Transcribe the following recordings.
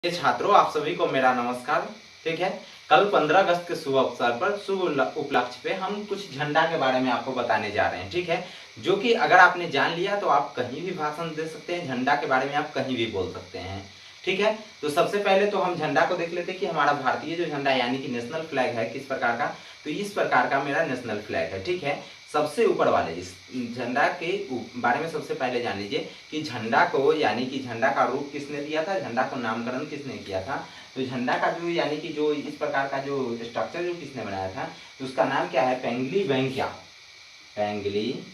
ये छात्रों, आप सभी को मेरा नमस्कार। ठीक है, कल 15 अगस्त के शुभ अवसर पर शुभ उपलक्ष्य पे हम कुछ झंडा के बारे में आपको बताने जा रहे हैं। ठीक है, जो कि अगर आपने जान लिया तो आप कहीं भी भाषण दे सकते हैं, झंडा के बारे में आप कहीं भी बोल सकते हैं। ठीक है, तो सबसे पहले तो हम झंडा को देख लेते हैं कि हमारा भारतीय जो झंडा यानी कि नेशनल फ्लैग है किस प्रकार का। तो इस प्रकार का मेरा नेशनल फ्लैग है। ठीक है, सबसे ऊपर वाले इस झंडा के बारे में सबसे पहले जान लीजिए कि झंडा को यानी कि झंडा का रूप किसने दिया था, झंडा को नामकरण किसने किया था। तो झंडा का जो यानी कि जो इस प्रकार का जो स्ट्रक्चर जो किसने बनाया था, तो उसका नाम क्या है, पेंगली वेंकैया। पेंगली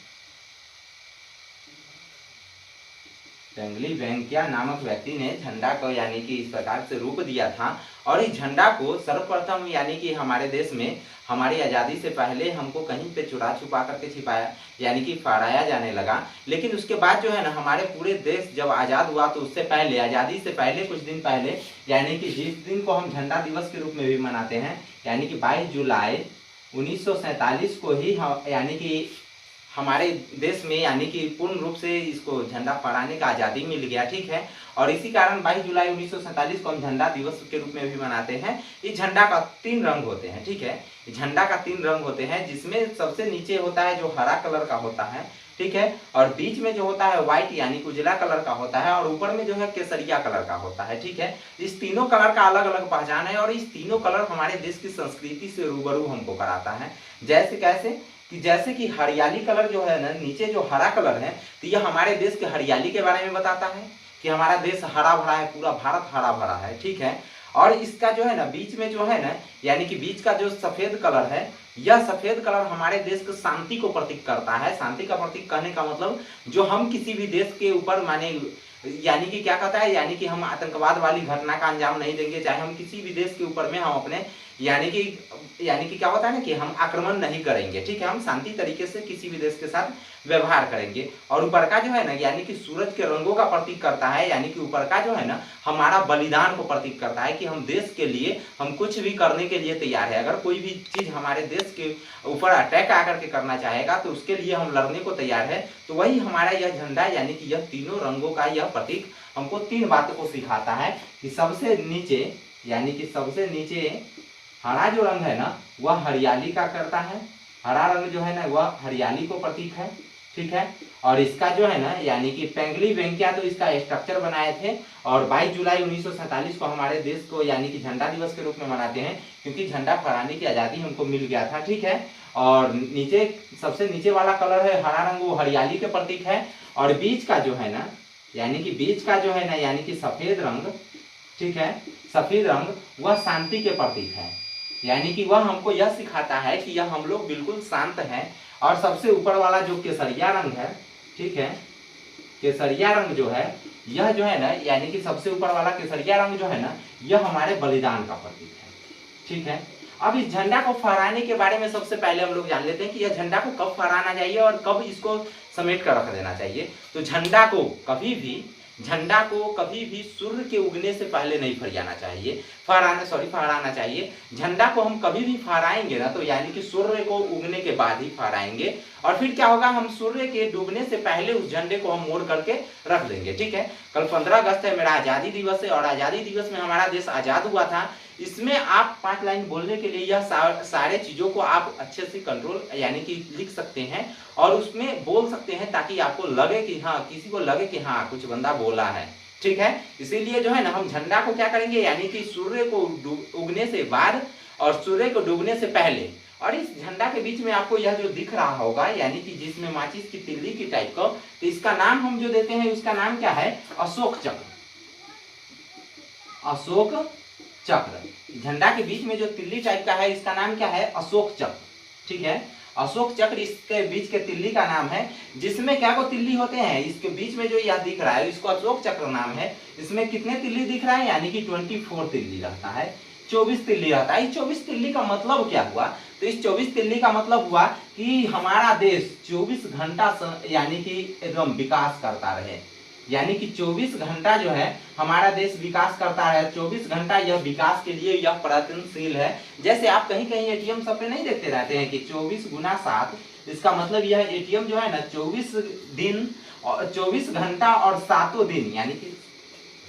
वेंकैया नामक व्यक्ति ने झंडा को यानी कि इस प्रकार से रूप दिया था। और इस झंडा को सर्वप्रथम यानी कि हमारे देश में हमारी आज़ादी से पहले हमको कहीं पे चुरा छुपा करके छिपाया यानी कि फहराया जाने लगा। लेकिन उसके बाद जो है ना, हमारे पूरे देश जब आज़ाद हुआ तो उससे पहले, आज़ादी से पहले कुछ दिन पहले, यानी कि जिस दिन को हम झंडा दिवस के रूप में भी मनाते हैं, यानी कि 22 जुलाई 1947 को ही यानी कि हमारे देश में यानी कि पूर्ण रूप से इसको झंडा फहराने का आज़ादी मिल गया। ठीक है, और इसी कारण 22 जुलाई 1947 को हम झंडा दिवस के रूप में भी मनाते हैं। इस झंडा का 3 रंग होते हैं। ठीक है, झंडा का 3 रंग होते हैं, जिसमें सबसे नीचे होता है जो हरा कलर का होता है। ठीक है, और बीच में जो होता है व्हाइट यानी कि उजला कलर का होता है, और ऊपर में जो है केसरिया कलर का होता है। ठीक है, इस तीनों कलर का अलग अलग पहचान है और इस तीनों कलर हमारे देश की संस्कृति से रूबरू हमको कराता है। जैसे कैसे कि जैसे कि हरियाली कलर जो है ना, नीचे जो हरा कलर है, तो यह हमारे देश के हरियाली के बारे में बताता है कि हमारा देश हरा भरा है, पूरा भारत हरा भरा है। ठीक है, और इसका जो है ना बीच में जो है ना, यानी कि बीच का जो सफेद कलर है, यह सफेद कलर हमारे देश की शांति को प्रतीक करता है। शांति का प्रतीक कहने का मतलब जो हम किसी भी देश के ऊपर माने यानी कि क्या कहता है, यानी कि हम आतंकवाद वाली घटना का अंजाम नहीं देंगे, चाहे हम किसी भी देश के ऊपर में हम अपने यानी कि क्या होता है ना कि हम आक्रमण नहीं करेंगे। ठीक है, हम शांति तरीके से किसी भी देश के साथ व्यवहार करेंगे। और ऊपर का जो है ना, यानी कि सूरज के रंगों का प्रतीक करता है, यानी कि ऊपर का जो है ना हमारा बलिदान को प्रतीक करता है कि हम देश के लिए हम कुछ भी करने के लिए तैयार है। अगर कोई भी चीज हमारे देश के ऊपर अटैक आकर के करना चाहेगा तो उसके लिए हम लड़ने को तैयार है। तो वही हमारा यह झंडा यानी कि यह तीनों रंगों का यह प्रतीक हमको 3 बातों को सिखाता है कि सबसे नीचे यानी कि सबसे नीचे हरा जो रंग है ना वह हरियाली का करता है। हरा रंग जो है ना वह हरियाली को प्रतीक है। ठीक है, और इसका जो है ना यानी कि पेंगली वेंकैया तो इसका स्ट्रक्चर बनाए थे। और 22 जुलाई 1947 को हमारे देश को यानी कि झंडा दिवस के रूप में मनाते हैं, क्योंकि झंडा फहराने की आज़ादी हमको मिल गया था। ठीक है, और नीचे सबसे नीचे वाला कलर है हरा रंग, वो हरियाली के प्रतीक है। और बीच का जो है ना यानी कि बीच का जो है ना यानी कि सफेद रंग, ठीक है, सफेद रंग वह शांति के प्रतीक है। यानी कि वह हमको यह सिखाता है कि यह हम लोग बिल्कुल शांत हैं। और सबसे ऊपर वाला जो केसरिया रंग है, ठीक है, केसरिया रंग जो है यह जो है ना यानी कि सबसे ऊपर वाला केसरिया रंग जो है ना यह हमारे बलिदान का प्रतीक है। ठीक है, अब इस झंडा को फहराने के बारे में सबसे पहले हम लोग जान लेते हैं कि यह झंडा को कब फहराना चाहिए और कब इसको समेट कर रख देना चाहिए। तो झंडा को कभी भी सूर्य के उगने से पहले नहीं फहराना चाहिए, फहराना चाहिए। झंडा को हम कभी भी फहराएंगे ना तो यानी कि सूर्य को उगने के बाद ही फहराएंगे। और फिर क्या होगा, हम सूर्य के डूबने से पहले उस झंडे को हम मोड़ करके रख देंगे। ठीक है, कल 15 अगस्त है, मेरा आज़ादी दिवस है, और आज़ादी दिवस में हमारा देश आज़ाद हुआ था। इसमें आप 5 लाइन बोलने के लिए यह सारे चीज़ों को आप अच्छे से कंट्रोल यानी कि लिख सकते हैं और उसमें बोल सकते हैं, ताकि आपको लगे कि हाँ, किसी को लगे कि हाँ कुछ बंदा बोला है। ठीक है, इसीलिए जो है ना हम झंडा को क्या करेंगे, यानी कि सूर्य को उगने से बाद और सूर्य को डूबने से पहले। और इस झंडा के बीच में आपको यह जो दिख रहा होगा यानी कि जिसमें माचिस की तिल्ली की टाइप का, तो इसका नाम हम जो देते हैं उसका नाम क्या है, अशोक चक्र। अशोक चक्र, झंडा के बीच में जो तिल्ली टाइप का है इसका नाम क्या है, अशोक चक्र। ठीक है, अशोक चक्र इसके बीच के तिल्ली का नाम है, जिसमें क्या को तिल्ली होते हैं, इसके बीच में जो यह दिख रहा है इसको अशोक चक्र नाम है। इसमें कितने तिल्ली दिख रहा है, यानी कि 24 तिल्ली रहता है, 24 तिल्ली रहता है। 24 तिल्ली का मतलब क्या हुआ, तो इस 24 तिल्ली का मतलब हुआ कि हमारा देश 24 घंटा यानी कि एकदम विकास करता रहे। यानी कि 24 घंटा जो है हमारा देश विकास करता है, 24 घंटा यह विकास के लिए यह प्रयत्नशील है। जैसे आप कहीं कहीं एटीएम सब पे नहीं देखते रहते हैं कि 24 गुना 7, इसका मतलब यह एटीएम जो है ना 24 दिन और 24 घंटा और 7 दिन यानी कि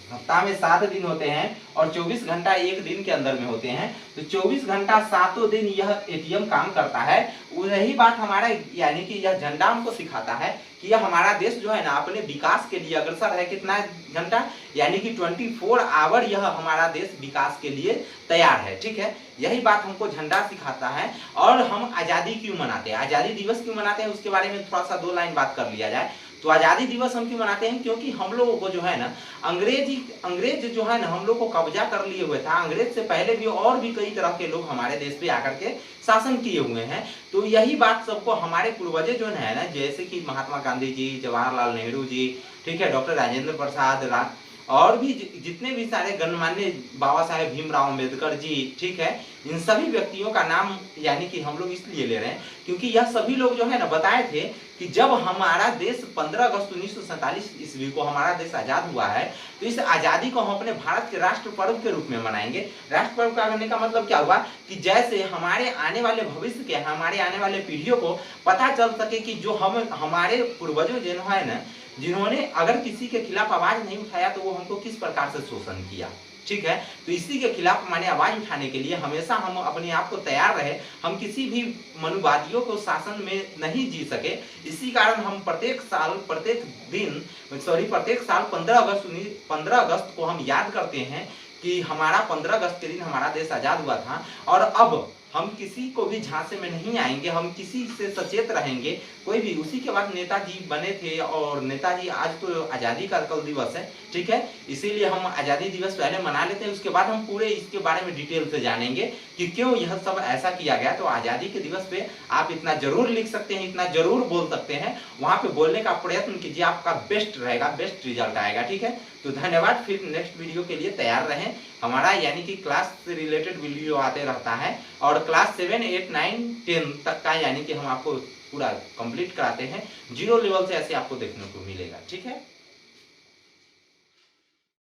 सप्ताह में 7 दिन होते हैं और 24 घंटा एक दिन के अंदर में होते हैं, तो 24 घंटा 7 दिन यह एटीएम काम करता है। वही बात हमारा यानी कि यह झंडा हमको सिखाता है कि यह हमारा देश जो है ना अपने विकास के लिए अग्रसर है। कितना घंटा, यानी कि 24 आवर यह हमारा देश विकास के लिए तैयार है। ठीक है, यही बात हमको झंडा सिखाता है। और हम आजादी क्यों मनाते हैं, आजादी दिवस क्यों मनाते हैं, उसके बारे में थोड़ा सा 2 लाइन बात कर लिया जाए। तो आजादी दिवस हम क्यों मनाते हैं, क्योंकि हम लोगों को जो है ना अंग्रेज जो है ना हम लोग को कब्जा कर लिए हुए था। अंग्रेज से पहले भी और भी कई तरह के लोग हमारे देश पे आकर के शासन किए हुए हैं। तो यही बात सबको हमारे पूर्वज जो है ना, जैसे कि महात्मा गांधी जी, जवाहरलाल नेहरू जी, ठीक है, डॉक्टर राजेंद्र प्रसाद, और भी जितने भी सारे गणमान्य, बाबा साहेब भीमराव अम्बेडकर जी, ठीक है, इन सभी व्यक्तियों का नाम यानी कि हम लोग इसलिए ले रहे हैं क्योंकि यह सभी लोग जो है ना बताए थे कि जब हमारा देश 15 अगस्त 1947 ईस्वी को हमारा देश आजाद हुआ है, तो इस आजादी को हम अपने भारत के राष्ट्र पर्व के रूप में मनाएंगे। राष्ट्र पर्व का करने का मतलब क्या हुआ कि जैसे हमारे आने वाले भविष्य के, हमारे आने वाले पीढ़ियों को पता चल सके कि जो हमारे पूर्वजों जो है ना, जिन्होंने अगर किसी के खिलाफ आवाज नहीं उठाया तो वो हमको किस प्रकार से शोषण किया। ठीक है, तो इसी के खिलाफ माने आवाज उठाने के लिए हमेशा हम अपने आप को तैयार रहे। हम किसी भी मनुवादियों को शासन में नहीं जी सके, इसी कारण हम प्रत्येक साल 15 अगस्त को हम याद करते हैं कि हमारा 15 अगस्त के दिन हमारा देश आजाद हुआ था। और अब हम किसी को भी झांसे में नहीं आएंगे, हम किसी से सचेत रहेंगे। कोई भी, उसी के बाद नेताजी बने थे और नेताजी, आज तो आजादी का कल दिवस है। ठीक है, इसीलिए हम आजादी दिवस पहले मना लेते हैं, उसके बाद हम पूरे इसके बारे में डिटेल से जानेंगे कि क्यों यह सब ऐसा किया गया। तो आजादी के दिवस पे आप इतना जरूर लिख सकते हैं, इतना जरूर बोल सकते हैं, वहां पे बोलने का प्रयत्न कीजिए, आपका बेस्ट रहेगा, बेस्ट रिजल्ट आएगा। ठीक है, तो धन्यवाद। फिर नेक्स्ट वीडियो के लिए तैयार रहें। हमारा यानी कि क्लास से रिलेटेड वीडियो आते रहता है और क्लास 7, 8, 9, 10 तक का यानी कि हम आपको पूरा कंप्लीट कराते हैं। 0 लेवल से ऐसे आपको देखने को मिलेगा। ठीक है।